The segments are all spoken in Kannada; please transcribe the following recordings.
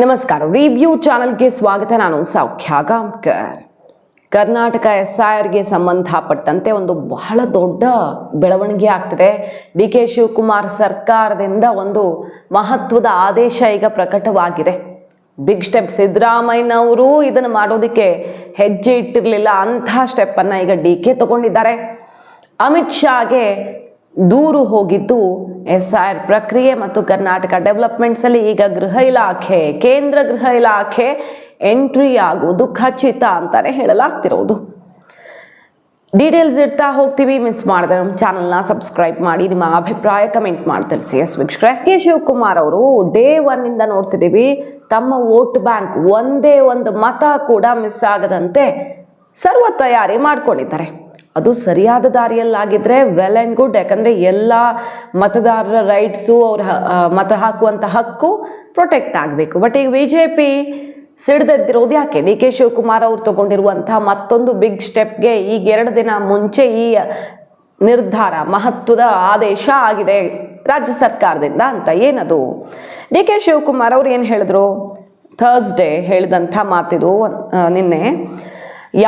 ನಮಸ್ಕಾರ. ರಿವ್ಯೂ ಚಾನಲ್ಗೆ ಸ್ವಾಗತ. ನಾನು ಸೌಖ್ಯ ಗಾಂವ್ಕರ್. ಕರ್ನಾಟಕ SIRಗೆ ಸಂಬಂಧಪಟ್ಟಂತೆ ಒಂದು ಬಹಳ ದೊಡ್ಡ ಬೆಳವಣಿಗೆ ಆಗ್ತಿದೆ. DK ಶಿವಕುಮಾರ್ ಸರ್ಕಾರದಿಂದ ಒಂದು ಮಹತ್ವದ ಆದೇಶ ಈಗ ಪ್ರಕಟವಾಗಿದೆ. Big step. ಸಿದ್ದರಾಮಯ್ಯನವರು ಇದನ್ನು ಮಾಡೋದಕ್ಕೆ ಹೆಜ್ಜೆ ಇಟ್ಟಿರಲಿಲ್ಲ, ಅಂತಹ ಸ್ಟೆಪ್ಪನ್ನು ಈಗ DK ತಗೊಂಡಿದ್ದಾರೆ. ಅಮಿತ್ ಶಾಗೆ ದೂರು ಹೋಗಿದ್ದು SIR ಪ್ರಕ್ರಿಯೆ ಮತ್ತು ಕರ್ನಾಟಕ ಡೆವಲಪ್ಮೆಂಟ್ಸ್ ಅಲ್ಲಿ ಈಗ ಕೇಂದ್ರ ಗೃಹ ಇಲಾಖೆ ಎಂಟ್ರಿ ಆಗುವುದು ಖಚಿತ ಅಂತಾನೆ ಹೇಳಲಾಗ್ತಿರೋದು. ಡೀಟೇಲ್ಸ್ ಇರ್ತಾ ಹೋಗ್ತೀವಿ. ಮಿಸ್ ಮಾಡಿದ್ರೆ ನಮ್ಮ ಚಾನಲ್ನ ಸಬ್ಸ್ಕ್ರೈಬ್ ಮಾಡಿ, ನಿಮ್ಮ ಅಭಿಪ್ರಾಯ ಕಮೆಂಟ್ ಮಾಡಿ ತಿಳಿಸಿ. ವೀಕ್ಷಕರೇ, DK ಶಿವಕುಮಾರ್ ಅವರು ಡೇ 1 ಇಂದ ನೋಡ್ತಿದ್ದೀವಿ, ತಮ್ಮ ವೋಟ್ ಬ್ಯಾಂಕ್ ಒಂದೇ ಒಂದು ಮತ ಕೂಡ ಮಿಸ್ ಆಗದಂತೆ ಸರ್ವ ತಯಾರಿ ಮಾಡ್ಕೊಂಡಿದ್ದಾರೆ. ಅದು ಸರಿಯಾದ ದಾರಿಯಲ್ಲಾಗಿದ್ರೆ ವೆಲ್ ಆ್ಯಂಡ್ ಗುಡ್. ಯಾಕಂದರೆ ಎಲ್ಲ ಮತದಾರರ ರೈಟ್ಸು, ಅವ್ರ ಮತ ಹಾಕುವಂಥ ಹಕ್ಕು ಪ್ರೊಟೆಕ್ಟ್ ಆಗಬೇಕು. ಬಟ್ ಈಗ BJP ಸಿಡ್ದೆದ್ದಿರೋದು ಯಾಕೆ? DK ಶಿವಕುಮಾರ್ ಅವರು ತಗೊಂಡಿರುವಂಥ ಮತ್ತೊಂದು ಬಿಗ್ ಸ್ಟೆಪ್ಗೆ ಈಗ 2 ದಿನ ಮುಂಚೆ ಈ ನಿರ್ಧಾರ, ಮಹತ್ವದ ಆದೇಶ ಆಗಿದೆ ರಾಜ್ಯ ಸರ್ಕಾರದಿಂದ ಅಂತ. ಏನದು? DK ಶಿವಕುಮಾರ್ ಅವರು ಏನು ಹೇಳಿದ್ರು? ಥರ್ಸ್ಡೇ ಹೇಳಿದಂಥ ಮಾತಿದು. ನಿನ್ನೆ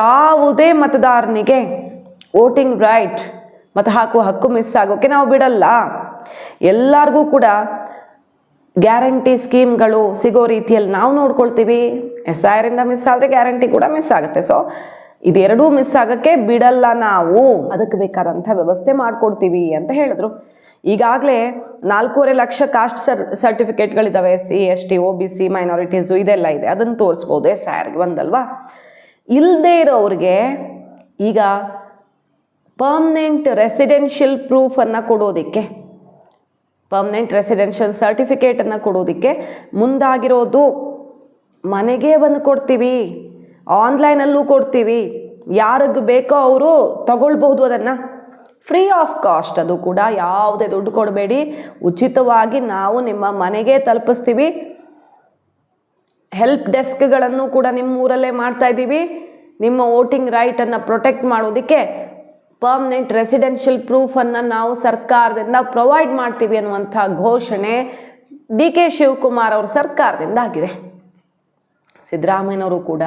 ಯಾವುದೇ ಮತದಾರನಿಗೆ ವೋಟಿಂಗ್ ರೈಟ್, ಮತ ಹಾಕುವ ಹಕ್ಕು ಮಿಸ್ ಆಗೋಕ್ಕೆ ನಾವು ಬಿಡಲ್ಲ. ಎಲ್ಲರಿಗೂ ಕೂಡ ಗ್ಯಾರಂಟಿ ಸ್ಕೀಮ್ಗಳು ಸಿಗೋ ರೀತಿಯಲ್ಲಿ ನಾವು ನೋಡ್ಕೊಳ್ತೀವಿ. SIRಯಿಂದ ಮಿಸ್ ಆದರೆ ಗ್ಯಾರಂಟಿ ಕೂಡ ಮಿಸ್ ಆಗುತ್ತೆ. ಸೊ ಇದೆರಡೂ ಮಿಸ್ ಆಗೋಕ್ಕೆ ಬಿಡಲ್ಲ ನಾವು, ಅದಕ್ಕೆ ಬೇಕಾದಂಥ ವ್ಯವಸ್ಥೆ ಮಾಡಿಕೊಡ್ತೀವಿ ಅಂತ ಹೇಳಿದ್ರು. ಈಗಾಗಲೇ 4.5 ಲಕ್ಷ ಕಾಸ್ಟ್ ಸರ್ಟಿಫಿಕೇಟ್ಗಳಿದ್ದಾವೆ. SC ST OBC ಮೈನಾರಿಟೀಸು ಇದೆಲ್ಲ ಇದೆ. ಅದನ್ನು ತೋರಿಸ್ಬೋದು SIRಗೆ, ಒಂದಲ್ವಾ? ಇಲ್ಲದೇ ಇರೋರಿಗೆ ಈಗ ಪರ್ಮನೆಂಟ್ ರೆಸಿಡೆನ್ಷಿಯಲ್ ಪ್ರೂಫನ್ನು ಕೊಡೋದಕ್ಕೆ, ಪರ್ಮನೆಂಟ್ ರೆಸಿಡೆನ್ಷಿಯಲ್ ಸರ್ಟಿಫಿಕೇಟನ್ನು ಕೊಡೋದಕ್ಕೆ ಮುಂದಾಗಿರೋದು. ಮನೆಗೆ ಬಂದು ಕೊಡ್ತೀವಿ, ಆನ್ಲೈನಲ್ಲೂ ಕೊಡ್ತೀವಿ, ಯಾರಿಗೆ ಬೇಕೋ ಅವರು ತಗೊಳ್ಬಹುದು. ಅದನ್ನು ಫ್ರೀ ಆಫ್ ಕಾಸ್ಟ್, ಅದು ಕೂಡ ಯಾವುದೇ ದುಡ್ಡು ಕೊಡಬೇಡಿ, ಉಚಿತವಾಗಿ ನಾವು ನಿಮ್ಮ ಮನೆಗೆ ತಲುಪಿಸ್ತೀವಿ. ಹೆಲ್ಪ್ ಡೆಸ್ಕ್ಗಳನ್ನು ಕೂಡ ನಿಮ್ಮ ಊರಲ್ಲೇ ಮಾಡ್ತಾ ಇದ್ದೀವಿ. ನಿಮ್ಮ ವೋಟಿಂಗ್ ರೈಟನ್ನು ಪ್ರೊಟೆಕ್ಟ್ ಮಾಡೋದಕ್ಕೆ ಪರ್ಮನೆಂಟ್ ರೆಸಿಡೆನ್ಷಿಯಲ್ ಪ್ರೂಫನ್ನು ನಾವು ಸರ್ಕಾರದಿಂದ ಪ್ರೊವೈಡ್ ಮಾಡ್ತೀವಿ ಅನ್ನುವಂಥ ಘೋಷಣೆ DK ಶಿವಕುಮಾರ್ ಅವ್ರ ಸರ್ಕಾರದಿಂದ ಆಗಿದೆ. ಸಿದ್ದರಾಮಯ್ಯನವರು ಕೂಡ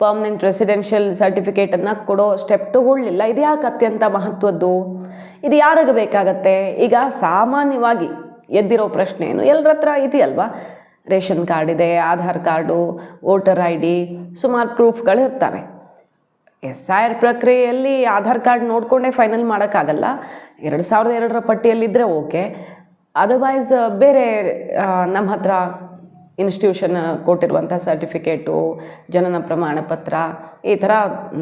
ಪರ್ಮನೆಂಟ್ ರೆಸಿಡೆನ್ಷಿಯಲ್ ಸರ್ಟಿಫಿಕೇಟನ್ನು ಕೊಡೋ ಸ್ಟೆಪ್ ತಗೊಳ್ಳಿಲ್ಲ. ಇದು ಯಾಕೆ ಅತ್ಯಂತ ಮಹತ್ವದ್ದು? ಇದು ಯಾರಿಗೆ ಬೇಕಾಗತ್ತೆ? ಈಗ ಸಾಮಾನ್ಯವಾಗಿ ಎದ್ದಿರೋ ಪ್ರಶ್ನೆ ಏನು, ಎಲ್ಲರ ಹತ್ರ ಇದೆಯಲ್ವಾ? ರೇಷನ್ ಕಾರ್ಡ್ ಇದೆ, ಆಧಾರ್ ಕಾರ್ಡು, ವೋಟರ್ ID, ಸುಮಾರು ಪ್ರೂಫ್ಗಳು ಇರ್ತವೆ. SIR ಪ್ರಕ್ರಿಯೆಯಲ್ಲಿ ಆಧಾರ್ ಕಾರ್ಡ್ ನೋಡಿಕೊಂಡೇ ಫೈನಲ್ ಮಾಡೋಕ್ಕಾಗಲ್ಲ. 2002ರ ಪಟ್ಟಿಯಲ್ಲಿದ್ದರೆ ಓಕೆ. ಅದರ್ವೈಸ್ ಬೇರೆ ನಮ್ಮ ಹತ್ರ ಇನ್ಸ್ಟಿಟ್ಯೂಷನ್ ಕೊಟ್ಟಿರುವಂಥ ಸರ್ಟಿಫಿಕೇಟು, ಜನನ ಪ್ರಮಾಣ ಪತ್ರ, ಈ ಥರ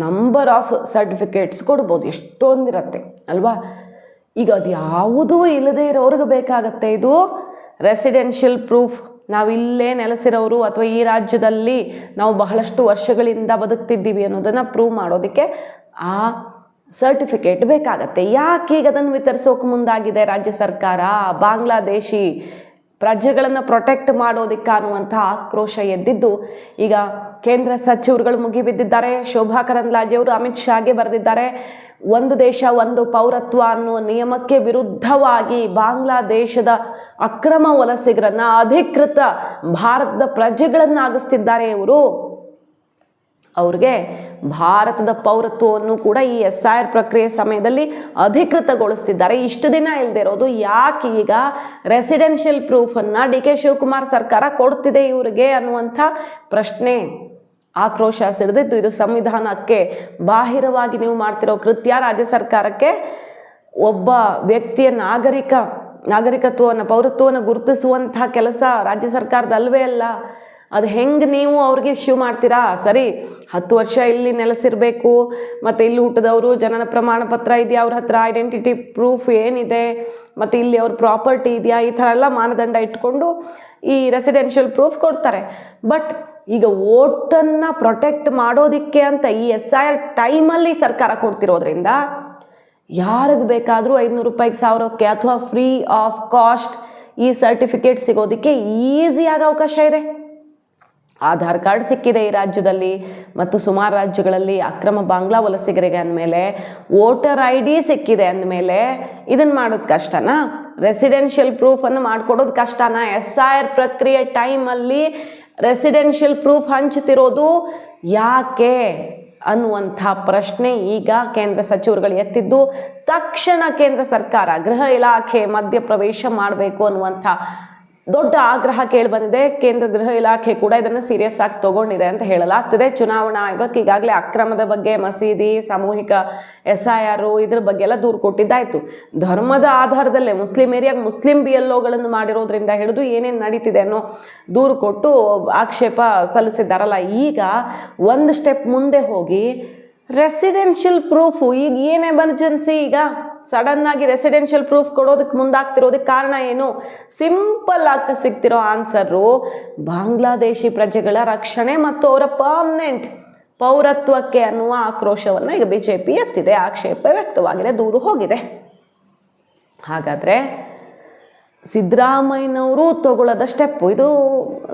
ನಂಬರ್ ಆಫ್ ಸರ್ಟಿಫಿಕೇಟ್ಸ್ ಕೊಡ್ಬೋದು. ಎಷ್ಟೊಂದಿರುತ್ತೆ ಅಲ್ವಾ? ಈಗ ಅದು ಯಾವುದೂ ಇಲ್ಲದೇ ಇರೋರ್ಗೆ ಬೇಕಾಗತ್ತೆ ಇದು ರೆಸಿಡೆನ್ಷಿಯಲ್ ಪ್ರೂಫ್. ನಾವಿಲ್ಲೇ ನೆಲೆಸಿರೋರು ಅಥವಾ ಈ ರಾಜ್ಯದಲ್ಲಿ ನಾವು ಬಹಳಷ್ಟು ವರ್ಷಗಳಿಂದ ಬದುಕ್ತಿದ್ದೀವಿ ಅನ್ನೋದನ್ನು ಪ್ರೂವ್ ಮಾಡೋದಕ್ಕೆ ಆ ಸರ್ಟಿಫಿಕೇಟ್ ಬೇಕಾಗತ್ತೆ. ಯಾಕೆ ಈಗ ಅದನ್ನು ವಿತರಿಸೋಕೆ ಮುಂದಾಗಿದೆ ರಾಜ್ಯ ಸರ್ಕಾರ? ಬಾಂಗ್ಲಾದೇಶಿ ಪ್ರಜೆಗಳನ್ನು ಪ್ರೊಟೆಕ್ಟ್ ಮಾಡೋದಕ್ಕೆ ಅನ್ನುವಂಥ ಆಕ್ರೋಶ ಎದ್ದಿದ್ದು ಈಗ ಕೇಂದ್ರ ಸಚಿವರುಗಳು ಮುಗಿಬಿದ್ದಿದ್ದಾರೆ. ಶೋಭಾ ಕರಂದ್ಲಾಜೆ ಅವರು ಅಮಿತ್ ಶಾಗೆ ಬರೆದಿದ್ದಾರೆ, ಒಂದು ದೇಶ ಒಂದು ಪೌರತ್ವ ಅನ್ನುವ ನಿಯಮಕ್ಕೆ ವಿರುದ್ಧವಾಗಿ ಬಾಂಗ್ಲಾದೇಶದ ಅಕ್ರಮ ವಲಸಿಗರನ್ನ, ಅಧಿಕೃತ ಭಾರತದ ಪ್ರಜೆಗಳನ್ನಾಗಿಸ್ತಿದ್ದಾರೆ ಇವರು. ಅವ್ರಿಗೆ ಭಾರತದ ಪೌರತ್ವವನ್ನು ಕೂಡ ಈ SIR ಪ್ರಕ್ರಿಯೆ ಸಮಯದಲ್ಲಿ ಅಧಿಕೃತಗೊಳಿಸ್ತಿದ್ದಾರೆ. ಇಷ್ಟು ದಿನ ಇಲ್ಲದೆ ಇರೋದು ಯಾಕೆ ಈಗ ರೆಸಿಡೆನ್ಷಿಯಲ್ ಪ್ರೂಫನ್ನು DK ಶಿವಕುಮಾರ್ ಸರ್ಕಾರ ಕೊಡ್ತಿದೆ ಇವರಿಗೆ ಅನ್ನುವಂಥ ಪ್ರಶ್ನೆ, ಆಕ್ರೋಶ ಸಿಡಿದಿದ್ದು. ಇದು ಸಂವಿಧಾನಕ್ಕೆ ಬಾಹಿರವಾಗಿ ನೀವು ಮಾಡ್ತಿರೋ ಕೃತ್ಯ. ರಾಜ್ಯ ಸರ್ಕಾರಕ್ಕೆ ಒಬ್ಬ ವ್ಯಕ್ತಿಯ ನಾಗರಿಕತ್ವವನ್ನು, ಪೌರತ್ವವನ್ನು ಗುರುತಿಸುವಂತಹ ಕೆಲಸ ರಾಜ್ಯ ಸರ್ಕಾರದಲ್ವೇ ಅಲ್ಲ. ಅದು ಹೆಂಗೆ ನೀವು ಅವ್ರಿಗೆ ಇಶ್ಯೂ ಮಾಡ್ತೀರಾ? ಸರಿ, 10 ವರ್ಷ ಇಲ್ಲಿ ನೆಲೆಸಿರಬೇಕು, ಮತ್ತು ಇಲ್ಲಿ ಹುಟ್ಟಿದವರು, ಜನನ ಪ್ರಮಾಣ ಪತ್ರ ಇದೆಯಾ ಅವ್ರ ಹತ್ರ, ಐಡೆಂಟಿಟಿ ಪ್ರೂಫ್ ಏನಿದೆ, ಮತ್ತು ಇಲ್ಲಿ ಅವ್ರ ಪ್ರಾಪರ್ಟಿ ಇದೆಯಾ, ಈ ಥರ ಎಲ್ಲ ಮಾನದಂಡ ಇಟ್ಕೊಂಡು ಈ ರೆಸಿಡೆನ್ಷಿಯಲ್ ಪ್ರೂಫ್ ಕೊಡ್ತಾರೆ. ಬಟ್ ಈಗ ವೋಟನ್ನು ಪ್ರೊಟೆಕ್ಟ್ ಮಾಡೋದಕ್ಕೆ ಅಂತ ಈ SIR ಟೈಮಲ್ಲಿ ಸರ್ಕಾರ ಕೊಡ್ತಿರೋದ್ರಿಂದ ಯಾರಿಗೆ ಬೇಕಾದರೂ 500 ರೂಪಾಯಿಗೆ, 1000ಕ್ಕೆ ಅಥವಾ ಫ್ರೀ ಆಫ್ ಕಾಸ್ಟ್ ಈ ಸರ್ಟಿಫಿಕೇಟ್ ಸಿಗೋದಕ್ಕೆ ಈಸಿಯಾಗಿ ಅವಕಾಶ ಇದೆ. ಆಧಾರ್ ಕಾರ್ಡ್ ಸಿಕ್ಕಿದೆ ಈ ರಾಜ್ಯದಲ್ಲಿ ಮತ್ತು ಸುಮಾರು ರಾಜ್ಯಗಳಲ್ಲಿ ಅಕ್ರಮ ಬಾಂಗ್ಲಾ ವಲಸಿಗರಿಗೆ ಅಂದಮೇಲೆ ವೋಟರ್ ID ಸಿಕ್ಕಿದೆ ಅಂದಮೇಲೆ ಇದನ್ನು ಮಾಡೋದು ಕಷ್ಟನಾ? ರೆಸಿಡೆನ್ಷಿಯಲ್ ಪ್ರೂಫನ್ನು ಮಾಡಿಕೊಡೋದು ಕಷ್ಟನಾ? SIR ಪ್ರಕ್ರಿಯೆ ಟೈಮಲ್ಲಿ ರೆಸಿಡೆನ್ಷಿಯಲ್ ಪ್ರೂಫ್ ಹಂಚುತ್ತಿರೋದು ಯಾಕೆ ಅನ್ನುವಂಥ ಪ್ರಶ್ನೆ ಈಗ ಕೇಂದ್ರ ಸಚಿವರುಗಳು ಎತ್ತಿದ್ದು, ತಕ್ಷಣ ಕೇಂದ್ರ ಸರ್ಕಾರ ಗೃಹ ಇಲಾಖೆ ಮಧ್ಯಪ್ರವೇಶ ಮಾಡಬೇಕು ಅನ್ನುವಂಥ ದೊಡ್ಡ ಆಗ್ರಹ ಕೇಳಿಬಂದಿದೆ. ಕೇಂದ್ರ ಗೃಹ ಇಲಾಖೆ ಕೂಡ ಇದನ್ನು ಸೀರಿಯಸ್ ಆಗಿ ತಗೊಂಡಿದೆ ಅಂತ ಹೇಳಲಾಗ್ತದೆ. ಚುನಾವಣಾ ಆಯೋಗಕ್ಕೆ ಈಗಾಗಲೇ ಅಕ್ರಮದ ಬಗ್ಗೆ, ಮಸೀದಿ, ಸಾಮೂಹಿಕ SIR ಇದ್ರ ಬಗ್ಗೆ ಎಲ್ಲ ದೂರು ಕೊಟ್ಟಿದ್ದಾಯ್ತು. ಧರ್ಮದ ಆಧಾರದಲ್ಲೇ ಮುಸ್ಲಿಂ ಏರಿಯಾಗೆ ಮುಸ್ಲಿಂ BLOಗಳನ್ನು ಮಾಡಿರೋದ್ರಿಂದ ಹಿಡಿದು ಏನೇನು ನಡೀತಿದೆ ಅನ್ನೋ ದೂರು ಕೊಟ್ಟು ಆಕ್ಷೇಪ ಸಲ್ಲಿಸಿದ್ದಾರಲ್ಲ, ಈಗ ಒಂದು ಸ್ಟೆಪ್ ಮುಂದೆ ಹೋಗಿ ರೆಸಿಡೆನ್ಷಿಯಲ್ ಪ್ರೂಫು, ಈಗ ಏನು ಎಮರ್ಜೆನ್ಸಿ, ಈಗ ಸಡನ್ ಆಗಿ ರೆಸಿಡೆನ್ಷಿಯಲ್ ಪ್ರೂಫ್ ಕೊಡೋದಕ್ಕೆ ಮುಂದಾಗ್ತಿರೋದಕ್ಕೆ ಕಾರಣ ಏನು? ಸಿಂಪಲ್ ಆಗಿ ಸಿಗ್ತಿರೋ ಆನ್ಸರು, ಬಾಂಗ್ಲಾದೇಶಿ ಪ್ರಜೆಗಳ ರಕ್ಷಣೆ ಮತ್ತು ಅವರ ಪರ್ಮನೆಂಟ್ ಪೌರತ್ವಕ್ಕೆ ಅನ್ನುವ ಆಕ್ರೋಶವನ್ನು ಈಗ BJP ಎತ್ತಿದೆ, ಆಕ್ಷೇಪ ವ್ಯಕ್ತವಾಗಿದೆ, ದೂರು ಹೋಗಿದೆ. ಹಾಗಾದರೆ ಸಿದ್ದರಾಮಯ್ಯನವರು ತಗೊಳ್ಳೋದ ಸ್ಟೆಪ್ಪು ಇದು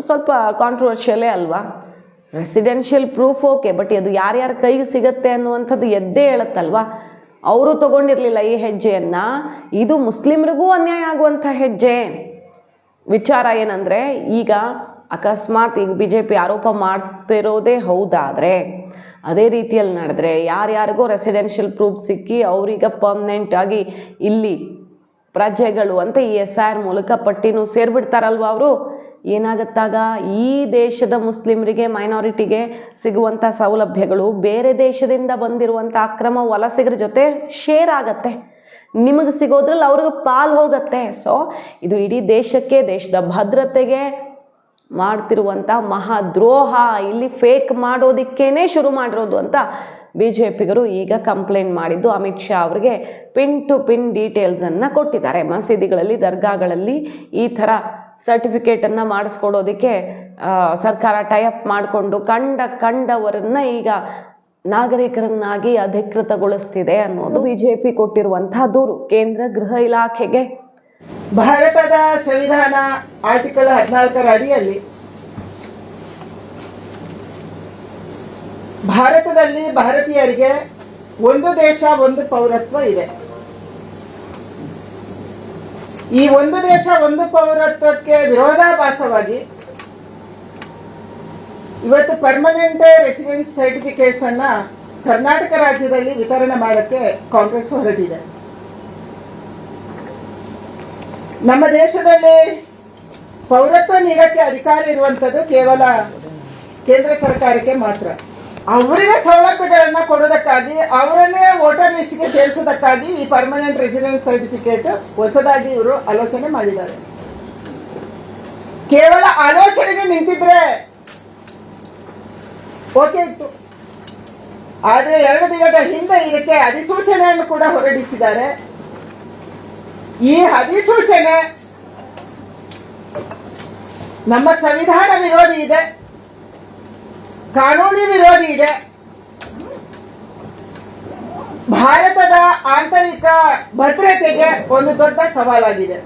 ಸ್ವಲ್ಪ ಕಾಂಟ್ರವರ್ಷಿಯಲೇ ಅಲ್ವಾ? ರೆಸಿಡೆನ್ಷಿಯಲ್ ಪ್ರೂಫ್ ಓಕೆ, ಬಟ್ ಅದು ಯಾರ್ಯಾರ ಕೈಗೆ ಸಿಗತ್ತೆ ಅನ್ನುವಂಥದ್ದು ಎದ್ದೇ ಹೇಳುತ್ತಲ್ವಾ? ಅವರು ತಗೊಂಡಿರಲಿಲ್ಲ ಈ ಹೆಜ್ಜೆಯನ್ನು, ಇದು ಮುಸ್ಲಿಮರಿಗೂ ಅನ್ಯಾಯ ಆಗುವಂಥ ಹೆಜ್ಜೆ. ವಿಚಾರ ಏನಂದರೆ, ಈಗ ಅಕಸ್ಮಾತ್ ಈಗ BJP ಆರೋಪ ಮಾಡ್ತಿರೋದೇ ಹೌದಾದರೆ, ಅದೇ ರೀತಿಯಲ್ಲಿ ನಡೆದ್ರೆ ಯಾರ್ಯಾರಿಗೋ ರೆಸಿಡೆನ್ಷಿಯಲ್ ಪ್ರೂಫ್ ಸಿಕ್ಕಿ ಅವರೀಗ ಪರ್ಮನೆಂಟ್ ಆಗಿ ಇಲ್ಲಿ ಪ್ರಜೆಗಳು ಅಂತ ಈ SIR ಮೂಲಕ ಪಟ್ಟಿನೂ ಸೇರಿಬಿಡ್ತಾರಲ್ವ ಅವರು, ಏನಾಗುತ್ತಾಗ ಈ ದೇಶದ ಮುಸ್ಲಿಮರಿಗೆ, ಮೈನಾರಿಟಿಗೆ ಸಿಗುವಂಥ ಸೌಲಭ್ಯಗಳು ಬೇರೆ ದೇಶದಿಂದ ಬಂದಿರುವಂಥ ಅಕ್ರಮ ವಲಸಿಗರ ಜೊತೆ ಶೇರ್ ಆಗತ್ತೆ, ನಿಮಗೆ ಸಿಗೋದ್ರಲ್ಲಿ ಅವ್ರಿಗೆ ಪಾಲು ಹೋಗುತ್ತೆ. ಸೊ ಇದು ಇಡೀ ದೇಶಕ್ಕೆ, ದೇಶದ ಭದ್ರತೆಗೆ ಮಾಡ್ತಿರುವಂಥ ಮಹಾದ್ರೋಹ, ಇಲ್ಲಿ ಫೇಕ್ ಮಾಡೋದಕ್ಕೇನೆ ಶುರು ಮಾಡಿರೋದು ಅಂತ BJPಗರು ಈಗ ಕಂಪ್ಲೇಂಟ್ ಮಾಡಿದ್ದು ಅಮಿತ್ ಶಾ ಅವರಿಗೆ ಪಿನ್ ಟು ಪಿನ್ ಡೀಟೇಲ್ಸನ್ನು ಕೊಟ್ಟಿದ್ದಾರೆ. ಮಸೀದಿಗಳಲ್ಲಿ, ದರ್ಗಾಗಳಲ್ಲಿ ಈ ಥರ ಸರ್ಟಿಫಿಕೇಟನ್ನು ಮಾಡಿಸ್ಕೊಡೋದಕ್ಕೆ ಸರ್ಕಾರ ಟೈಅಪ್ ಮಾಡಿಕೊಂಡು ಕಂಡವರನ್ನು ಈಗ ನಾಗರಿಕರನ್ನಾಗಿ ಅಧಿಕೃತಗೊಳಿಸ್ತಿದೆ ಅನ್ನೋದು BJP ಕೊಟ್ಟಿರುವಂಥ ದೂರು ಕೇಂದ್ರ ಗೃಹ ಇಲಾಖೆಗೆ. ಭಾರತದ ಸಂವಿಧಾನ ಆರ್ಟಿಕಲ್ 14ರ ಅಡಿಯಲ್ಲಿ ಭಾರತದಲ್ಲಿ ಭಾರತೀಯರಿಗೆ ಒಂದು ದೇಶ ಒಂದು ಪೌರತ್ವ ಇದೆ. ಈ ಒಂದು ದೇಶ ಒಂದು ಪೌರತ್ವಕ್ಕೆ ವಿರೋಧಾಭಾಸವಾಗಿ ಇವತ್ತು ಪರ್ಮನೆಂಟ್ ರೆಸಿಡೆನ್ಸ್ ಸರ್ಟಿಫಿಕೇಟ್ಸ್ ಅನ್ನ ಕರ್ನಾಟಕ ರಾಜ್ಯದಲ್ಲಿ ವಿತರಣೆ ಮಾಡೋಕ್ಕೆ ಕಾಂಗ್ರೆಸ್ ಹೊರಟಿದೆ. ನಮ್ಮ ದೇಶದಲ್ಲಿ ಪೌರತ್ವ ನೀಡಕ್ಕೆ ಅಧಿಕಾರ ಇರುವಂತದ್ದು ಕೇವಲ ಕೇಂದ್ರ ಸರ್ಕಾರಕ್ಕೆ ಮಾತ್ರ. ಅವರಿಗೆ ಸೌಲಭ್ಯಗಳನ್ನ ಕೊಡೋದಕ್ಕಾಗಿ, ಅವರನ್ನೇ ವೋಟರ್ ಲಿಸ್ಟ್ಗೆ ಸೇರಿಸೋದಕ್ಕಾಗಿ ಈ ಪರ್ಮನೆಂಟ್ ರೆಸಿಡೆನ್ಸ್ ಸರ್ಟಿಫಿಕೇಟ್ ಹೊಸದಾಗಿ ಇವರು ಆಲೋಚನೆ ಮಾಡಿದ್ದಾರೆ. ಕೇವಲ ಆಲೋಚನೆಗೆ ನಿಂತಿದ್ರೆ ಓಕೆ ಇತ್ತು, ಆದ್ರೆ 2 ದಿನದ ಹಿಂದೆ ಇದಕ್ಕೆ ಅಧಿಸೂಚನೆಯನ್ನು ಕೂಡ ಹೊರಡಿಸಿದ್ದಾರೆ. ಈ ಅಧಿಸೂಚನೆ ನಮ್ಮ ಸಂವಿಧಾನ ವಿರೋಧಿ ಇದೆ, ಕಾನೂನು ವಿರೋಧಿ ಇದೆ, ಭಾರತದ ಆಂತರಿಕ ಭದ್ರತೆಗೆ ಒಂದು ದೊಡ್ಡ ಸವಾಲಾಗಿದೆ.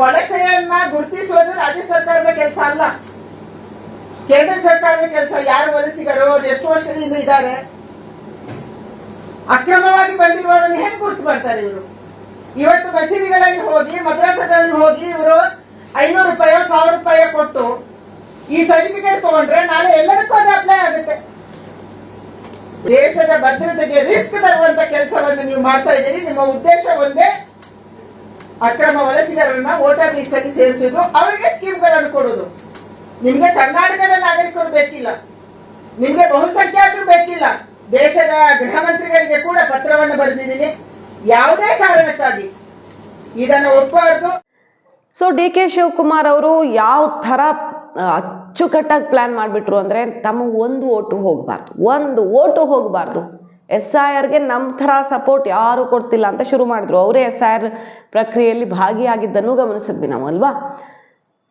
ವಲಸೆಯನ್ನ ಗುರುತಿಸುವುದು ರಾಜ್ಯ ಸರ್ಕಾರದ ಕೆಲಸ ಅಲ್ಲ, ಕೇಂದ್ರ ಸರ್ಕಾರದ ಕೆಲಸ. ಯಾರು ವಲಸಿಗರು, ಎಷ್ಟು ವರ್ಷದಿಂದ ಇದ್ದಾರೆ, ಅಕ್ರಮವಾಗಿ ಬಂದಿರುವವರನ್ನು ಹೇಗೆ ಗುರುತು ಮಾಡ್ತಾರೆ ಇವರು? ಇವತ್ತು ಮಸೀದಿಗಳಲ್ಲಿ ಹೋಗಿ, ಮದ್ರಸಾಗಳಲ್ಲಿ ಹೋಗಿ ಇವರು 500 ರೂಪಾಯಿ 1000 ರೂಪಾಯಿ ಕೊಟ್ಟು ಈ ಸರ್ಟಿಫಿಕೇಟ್ ತಗೊಂಡ್ರೆ ನಾಳೆ ಎಲ್ಲದಕ್ಕೂ ಅದು ಅಪ್ಲೈ ಆಗುತ್ತೆ. ದೇಶದ ಭದ್ರತೆಗೆ ರಿಸ್ಕ್ ತರುವಂತ ಕೆಲಸವನ್ನು ನೀವು ಮಾಡ್ತಾ ಇದ್ದೀರಿ. ನಿಮ್ಮ ಉದ್ದೇಶ ಒಂದೇ, ಅಕ್ರಮ ವಲಸಿಗರನ್ನ ವೋಟರ್ ಲಿಸ್ಟ್ ಅಲ್ಲಿ ಸೇರಿಸುವುದು, ಅವರಿಗೆ ಸ್ಕೀಮ್ಗಳನ್ನು ಕೊಡುವುದು. ನಿಮ್ಗೆ ಕರ್ನಾಟಕದ ನಾಗರಿಕರು ಬೇಕಿಲ್ಲ, ನಿಮ್ಗೆ ಬಹುಸಂಖ್ಯಾತರು ಬೇಕಿಲ್ಲ. ದೇಶದ ಗೃಹ ಮಂತ್ರಿಗಳಿಗೆ ಕೂಡ ಪತ್ರವನ್ನು ಬರೆದಿದ್ದೀನಿ, ಯಾವುದೇ ಕಾರಣಕ್ಕಾಗಿ ಇದನ್ನು ಒಪ್ಪಬಾರದು. ಸೊ DK ಶಿವಕುಮಾರ್ ಅವರು ಯಾವ ಥರ ಅಚ್ಚುಕಟ್ಟಾಗಿ ಪ್ಲ್ಯಾನ್ ಮಾಡಿಬಿಟ್ರು ಅಂದರೆ, ತಮ್ಮ ಒಂದು ಓಟು ಹೋಗಬಾರ್ದು, SIRಗೆ ನಮ್ಮ ಥರ ಸಪೋರ್ಟ್ ಯಾರು ಕೊಡ್ತಿಲ್ಲ ಅಂತ ಶುರು ಮಾಡಿದ್ರು. ಅವರೇ SIR ಪ್ರಕ್ರಿಯೆಯಲ್ಲಿ ಭಾಗಿಯಾಗಿದ್ದನ್ನು ಗಮನಿಸಿದ್ವಿ ನಾವು ಅಲ್ವಾ.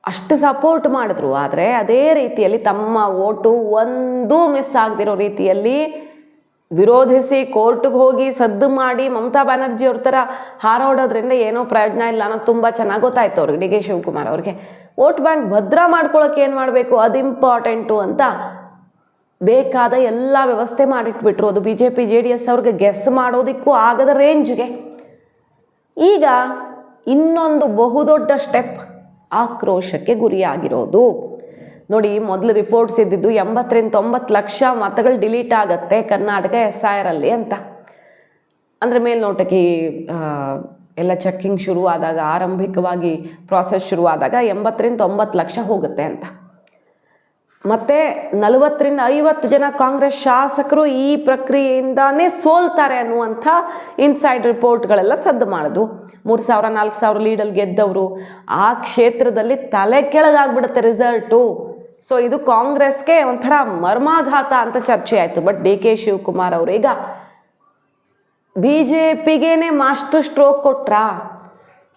ಅಷ್ಟು ಸಪೋರ್ಟ್ ಮಾಡಿದ್ರು, ಆದರೆ ಅದೇ ರೀತಿಯಲ್ಲಿ ತಮ್ಮ ಓಟು ಒಂದೂ ಮಿಸ್ ಆಗದಿರೋ ರೀತಿಯಲ್ಲಿ ವಿರೋಧಿಸಿ ಕೋರ್ಟ್ಗೆ ಹೋಗಿ ಸದ್ದು ಮಾಡಿ ಮಮತಾ ಬ್ಯಾನರ್ಜಿ ಅವ್ರ ಥರ ಹಾರಾಡೋದ್ರಿಂದ ಏನೋ ಪ್ರಯೋಜನ ಇಲ್ಲ ಅನ್ನೋದು ತುಂಬ ಚೆನ್ನಾಗಿ ಗೊತ್ತಾಯ್ತು ಅವ್ರಿಗೆ, DK ಶಿವಕುಮಾರ್ ಅವ್ರಿಗೆ. ವೋಟ್ ಬ್ಯಾಂಕ್ ಭದ್ರ ಮಾಡ್ಕೊಳ್ಳೋಕೆ ಏನು ಮಾಡಬೇಕು, ಅದು ಇಂಪಾರ್ಟೆಂಟು ಅಂತ ಬೇಕಾದ ಎಲ್ಲ ವ್ಯವಸ್ಥೆ ಮಾಡಿಟ್ಬಿಟ್ರು. ಅದು BJP JDS ಅವ್ರಿಗೆ ಗೆಸ್ ಮಾಡೋದಕ್ಕೂ ಆಗದ ರೇಂಜ್ಗೆ. ಈಗ ಇನ್ನೊಂದು ಬಹುದೊಡ್ಡ ಸ್ಟೆಪ್ ಆಕ್ರೋಶಕ್ಕೆ ಗುರಿಯಾಗಿರೋದು ನೋಡಿ, ಮೊದಲು ರಿಪೋರ್ಟ್ಸ್ ಇದ್ದಿದ್ದು 80-90 ಲಕ್ಷ ಮತಗಳು ಡಿಲೀಟ್ ಆಗುತ್ತೆ ಕರ್ನಾಟಕ SIR ಅಲ್ಲಿ ಅಂತ. ಅಂದರೆ ಮೇಲ್ನೋಟಕ್ಕೆ ಎಲ್ಲ ಚೆಕ್ಕಿಂಗ್ ಶುರುವಾದಾಗ, ಆರಂಭಿಕವಾಗಿ ಪ್ರಾಸೆಸ್ ಶುರುವಾದಾಗ 80-90 ಲಕ್ಷ ಹೋಗುತ್ತೆ ಅಂತ. ಮತ್ತು 40-50 ಜನ ಕಾಂಗ್ರೆಸ್ ಶಾಸಕರು ಈ ಪ್ರಕ್ರಿಯೆಯಿಂದಾನೇ ಸೋಲ್ತಾರೆ ಅನ್ನುವಂಥ ಇನ್ಸೈಡ್ ರಿಪೋರ್ಟ್ಗಳೆಲ್ಲ ಸದ್ದು ಮಾಡೋದು. 3,000-4,000 ಲೀಡಲ್ಲಿ ಗೆದ್ದವರು ಆ ಕ್ಷೇತ್ರದಲ್ಲಿ ತಲೆ ಕೆಳಗಾಗ್ಬಿಡುತ್ತೆ ರಿಸಲ್ಟು. ಸೊ ಇದು ಕಾಂಗ್ರೆಸ್ಗೆ ಒಂಥರ ಮರ್ಮಾಘಾತ ಅಂತ ಚರ್ಚೆ ಆಯಿತು. ಬಟ್ DK ಶಿವಕುಮಾರ್ ಅವರು ಈಗ BJPಗೇನೆ ಮಾಸ್ಟರ್ ಸ್ಟ್ರೋಕ್ ಕೊಟ್ರಾ?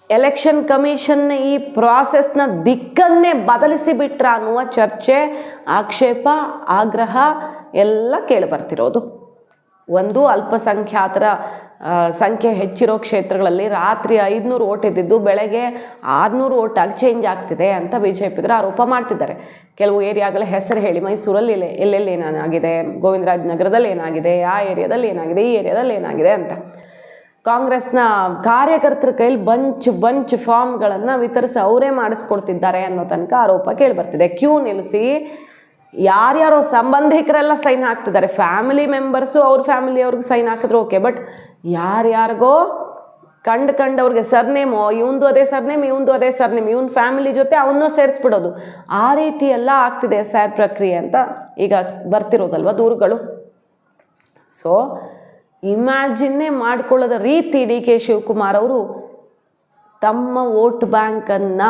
ಎಲೆಕ್ಷನ್ ಕಮಿಷನ್ ಈ ಪ್ರಾಸೆಸ್ನ ದಿಕ್ಕನ್ನೇ ಬದಲಿಸಿ ಬಿಟ್ರ ಅನ್ನುವ ಚರ್ಚೆ, ಆಕ್ಷೇಪ, ಆಗ್ರಹ ಎಲ್ಲ ಕೇಳಿಬರ್ತಿರೋದು. ಒಂದು, ಅಲ್ಪಸಂಖ್ಯಾತರ ಸಂಖ್ಯೆ ಹೆಚ್ಚಿರೋ ಕ್ಷೇತ್ರಗಳಲ್ಲಿ ರಾತ್ರಿ 500 ಓಟ್ ಇದ್ದಿದ್ದು ಬೆಳಗ್ಗೆ 600 ಓಟಾಗಿ ಚೇಂಜ್ ಆಗ್ತಿದೆ ಅಂತ BJಪಿಗರು ಆರೋಪ ಮಾಡ್ತಿದ್ದಾರೆ. ಕೆಲವು ಏರಿಯಾಗಳ ಹೆಸರು ಹೇಳಿ, ಮೈಸೂರಲ್ಲಿ ಎಲ್ಲೆಲ್ಲಿ ಏನಾಗಿದೆ, ಗೋವಿಂದರಾಜ ನಗರದಲ್ಲಿ ಏನಾಗಿದೆ, ಆ ಏರಿಯಾದಲ್ಲಿ ಏನಾಗಿದೆ, ಈ ಏರಿಯಾದಲ್ಲಿ ಏನಾಗಿದೆ ಅಂತ. ಕಾಂಗ್ರೆಸ್ನ ಕಾರ್ಯಕರ್ತರ ಕೈಲಿ ಬಂಚ್ ಫಾರ್ಮ್ಗಳನ್ನು ವಿತರಿಸಿ ಅವರೇ ಮಾಡಿಸ್ಕೊಡ್ತಿದ್ದಾರೆ ಅನ್ನೋ ತನಕ ಆರೋಪ ಕೇಳಿಬರ್ತಿದೆ. ಕ್ಯೂ ನಿಲ್ಲಿಸಿ ಯಾರ್ಯಾರೋ ಸಂಬಂಧಿಕರೆಲ್ಲ ಸೈನ್ ಹಾಕ್ತಿದ್ದಾರೆ. ಫ್ಯಾಮಿಲಿ ಮೆಂಬರ್ಸು ಅವ್ರ ಫ್ಯಾಮಿಲಿಯವ್ರಿಗೆ ಸೈನ್ ಹಾಕಿದ್ರು ಓಕೆ, ಬಟ್ ಯಾರ್ಯಾರಿಗೋ ಕಂಡವ್ರಿಗೆ ಸರ್ನೇಮು, ಇವಂದು ಅದೇ ಸರ್ನೇಮ್, ಇವಂದು ಅದೇ ಸರ್ನೇಮ್, ಇವನ್ ಫ್ಯಾಮಿಲಿ ಜೊತೆ ಅವನ್ನೂ ಸೇರಿಸ್ಬಿಡೋದು, ಆ ರೀತಿ ಎಲ್ಲ ಆಗ್ತಿದೆ SIR ಪ್ರಕ್ರಿಯೆ ಅಂತ ಈಗ ಬರ್ತಿರೋದಲ್ವ ದೂರುಗಳು. ಸೊ ಇಮ್ಯಾಜಿನ್ನೇ ಮಾಡ್ಕೊಳ್ಳೋದ ರೀತಿ DK ಶಿವಕುಮಾರ್ ಅವರು ತಮ್ಮ ವೋಟ್ ಬ್ಯಾಂಕನ್ನು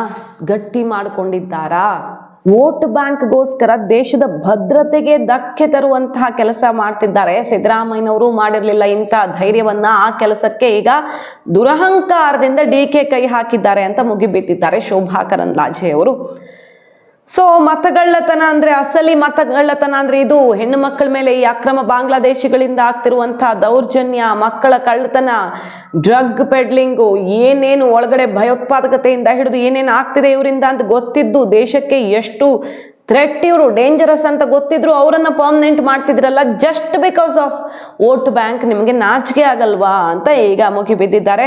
ಗಟ್ಟಿ ಮಾಡಿಕೊಂಡಿದ್ದಾರಾ? ವೋಟ್ ಬ್ಯಾಂಕ್ಗೋಸ್ಕರ ದೇಶದ ಭದ್ರತೆಗೆ ಧಕ್ಕೆ ತರುವಂತಹ ಕೆಲಸ ಮಾಡ್ತಿದ್ದಾರೆ. ಸಿದ್ದರಾಮಯ್ಯನವರು ಮಾಡಿರಲಿಲ್ಲ ಇಂಥ ಧೈರ್ಯವನ್ನ. ಆ ಕೆಲಸಕ್ಕೆ ಈಗ ದುರಹಂಕಾರದಿಂದ DK ಕೈ ಹಾಕಿದ್ದಾರೆ ಅಂತ ಮುಗಿಬಿದ್ದಿದ್ದಾರೆ ಶೋಭಾ ಕರಂದ್ಲಾಜೆ ಅವರು. ಸೊ ಮತಗಳ್ಳತನ ಅಂದರೆ, ಅಸಲಿ ಮತಗಳ್ಳತನ ಅಂದರೆ ಇದು. ಹೆಣ್ಣು ಮಕ್ಕಳ ಮೇಲೆ ಈ ಅಕ್ರಮ ಬಾಂಗ್ಲಾದೇಶಿಗಳಿಂದ ಆಗ್ತಿರುವಂಥ ದೌರ್ಜನ್ಯ, ಮಕ್ಕಳ ಕಳ್ಳತನ, ಡ್ರಗ್ ಪೆಡ್ಲಿಂಗು, ಏನೇನು ಒಳಗಡೆ ಭಯೋತ್ಪಾದಕತೆಯಿಂದ ಹಿಡಿದು ಏನೇನು ಆಗ್ತಿದೆ ಇವರಿಂದ ಅಂತ ಗೊತ್ತಿದ್ದು, ದೇಶಕ್ಕೆ ಎಷ್ಟು ಥ್ರೆಟ್ ಇವರು, ಡೇಂಜರಸ್ ಅಂತ ಗೊತ್ತಿದ್ರು ಅವರನ್ನು ಪರ್ಮನೆಂಟ್ ಮಾಡ್ತಿದ್ರಲ್ಲ just because of vote bank. ನಿಮಗೆ ನಾಚಿಕೆ ಆಗಲ್ವಾ ಅಂತ ಈಗ ಮುಗಿಬಿದ್ದಿದ್ದಾರೆ.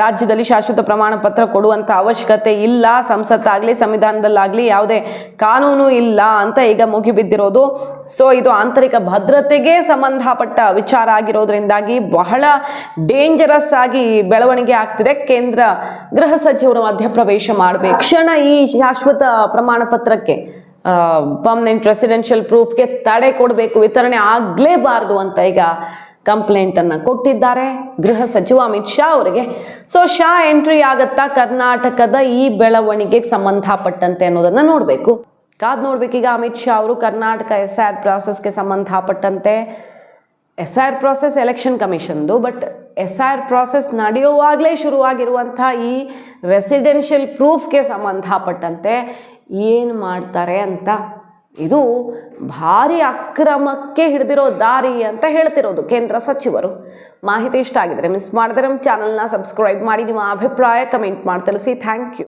ರಾಜ್ಯದಲ್ಲಿ ಶಾಶ್ವತ ಪ್ರಮಾಣ ಪತ್ರ ಕೊಡುವಂಥ ಅವಶ್ಯಕತೆ ಇಲ್ಲ, ಸಂಸತ್ತಾಗಲಿ ಸಂವಿಧಾನದಲ್ಲಾಗಲಿ ಯಾವುದೇ ಕಾನೂನು ಇಲ್ಲ ಅಂತ ಈಗ ಮುಗಿಬಿದ್ದಿರೋದು. ಸೊ ಇದು ಆಂತರಿಕ ಭದ್ರತೆಗೆ ಸಂಬಂಧಪಟ್ಟ ವಿಚಾರ ಆಗಿರೋದ್ರಿಂದಾಗಿ ಬಹಳ ಡೇಂಜರಸ್ ಆಗಿ ಬೆಳವಣಿಗೆ ಆಗ್ತಿದೆ. ಕೇಂದ್ರ ಗೃಹ ಸಚಿವರು ಮಧ್ಯಪ್ರವೇಶ ಮಾಡಬೇಕು. ಕ್ಷಣ ಈ ಶಾಶ್ವತ ಪ್ರಮಾಣ ಪತ್ರಕ್ಕೆ, ಪರ್ಮನೆಂಟ್ ರೆಸಿಡೆನ್ಷಿಯಲ್ ಪ್ರೂಫ್ಗೆ ತಡೆ ಕೊಡಬೇಕು, ವಿತರಣೆ ಆಗಲೇಬಾರ್ದು ಅಂತ ಈಗ ಕಂಪ್ಲೇಂಟನ್ನು ಕೊಟ್ಟಿದ್ದಾರೆ ಗೃಹ ಸಚಿವ ಅಮಿತ್ ಶಾ ಅವರಿಗೆ. ಸೊ ಶಾ ಎಂಟ್ರಿ ಆಗತ್ತಾ ಕರ್ನಾಟಕದ ಈ ಬೆಳವಣಿಗೆಗೆ ಸಂಬಂಧಪಟ್ಟಂತೆ ಅನ್ನೋದನ್ನು ನೋಡಬೇಕು, ಕಾದು ನೋಡ್ಬೇಕೀಗ. ಅಮಿತ್ ಶಾ ಅವರು ಕರ್ನಾಟಕ SIR ಪ್ರಾಸೆಸ್ಗೆ ಸಂಬಂಧಪಟ್ಟಂತೆ, SIR ಪ್ರಾಸೆಸ್ ಎಲೆಕ್ಷನ್ ಕಮಿಷನ್ದು, ಬಟ್ SIR ಪ್ರಾಸೆಸ್ ನಡೆಯುವಾಗಲೇ ಶುರುವಾಗಿರುವಂಥ ಈ ರೆಸಿಡೆನ್ಷಿಯಲ್ ಪ್ರೂಫ್ಗೆ ಸಂಬಂಧಪಟ್ಟಂತೆ ಏನು ಮಾಡ್ತಾರೆ ಅಂತ. ಇದು ಭಾರಿ ಅಕ್ರಮಕ್ಕೆ ಹಿಡಿದಿರೋ ದಾರಿ ಅಂತ ಹೇಳ್ತಿರೋದು ಕೇಂದ್ರ ಸಚಿವರು. ಮಾಹಿತಿ ಇಷ್ಟ ಆಗಿದ್ರೆ ಮಿಸ್ ಮಾಡಿದ್ರೆ ನಮ್ಮ ಚಾನಲ್ನ ಸಬ್ಸ್ಕ್ರೈಬ್ ಮಾಡಿ, ನಿಮ್ಮ ಅಭಿಪ್ರಾಯ ಕಮೆಂಟ್ ಮಾಡಿ ತಿಳಿಸಿ. Thank you.